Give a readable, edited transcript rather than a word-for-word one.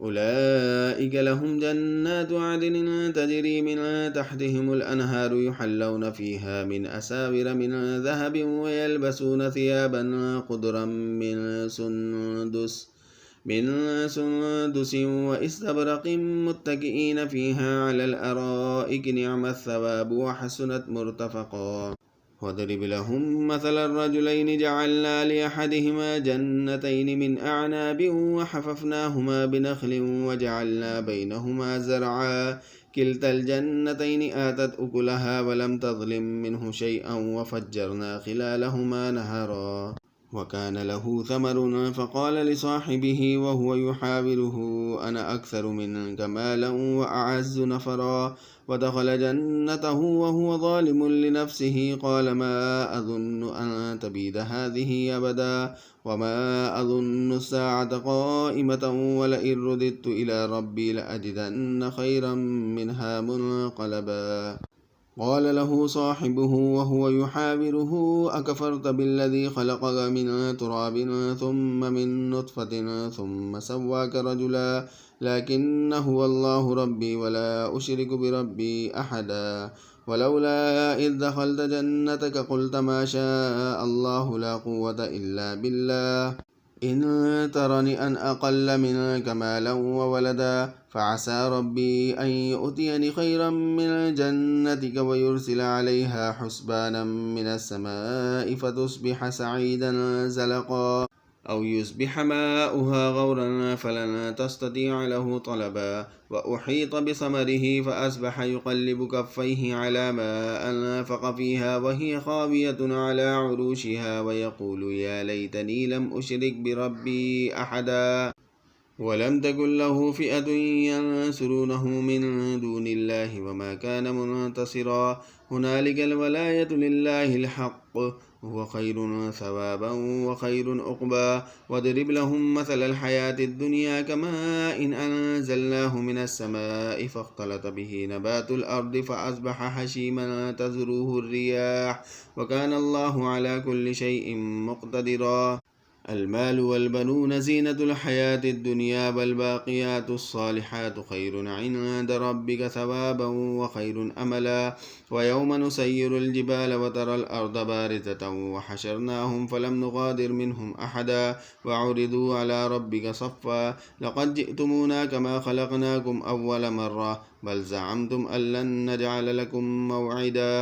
أولئك لهم جنات عدن تجري من تحتهم الأنهار يحلون فيها من أساور من ذهب ويلبسون ثيابا خضرا من سندس واستبرق متكئين فيها على الأرائك نعم الثواب وحسنت مرتفقا واضرب لهم مثل الرجلين جعلنا لأحدهما جنتين من أعناب وحففناهما بنخل وجعلنا بينهما زرعا كلتا الجنتين آتت أكلها ولم تظلم منه شيئا وفجرنا خلالهما نهرا وكان له ثمر فقال لصاحبه وهو يحاوره أنا أكثر منك مالا وأعز نفرا ودخل جنته وهو ظالم لنفسه قال ما أظن أن تبيد هذه أبدا وما أظن الساعة قائمة ولئن رددت إلى ربي لأجدن خيرا منها منقلبا قال له صاحبه وهو يحاوره أكفرت بالذي خلقك من تراب ثم من نطفة ثم سواك رجلا لكن هو الله ربي ولا أشرك بربي أحدا ولولا إذ دخلت جنتك قلت ما شاء الله لا قوة إلا بالله إن ترني أن أقل منك مالا وولدا فعسى ربي أن يؤتيني خيرا من جنتك ويرسل عليها حسبانا من السماء فتصبح سعيدا زلقا أو يصبح ماؤها غورا فلن تستطيع له طلبا وأحيط بثمره فأصبح يقلب كفيه على ما أنفق فيها وهي خاوية على عروشها ويقول يا ليتني لم أشرك بربي أحدا ولم تكن له فئة ينصرونه من دون الله وما كان منتصرا هنالك الولاية لله الحق هو خير ثوابا وخير عقبا واضرب لهم مثل الحياة الدنيا كماء إن أنزلناه من السماء فاختلط به نبات الأرض فأصبح هشيما تذروه الرياح وكان الله على كل شيء مقتدرا المال والبنون زينة الحياة الدنيا والباقيات الصالحات خير عند ربك ثوابا وخير أملا ويوم نسير الجبال وترى الأرض بارزة وحشرناهم فلم نغادر منهم أحدا وعرضوا على ربك صفا لقد جئتمونا كما خلقناكم أول مرة بل زعمتم أن لن نجعل لكم موعدا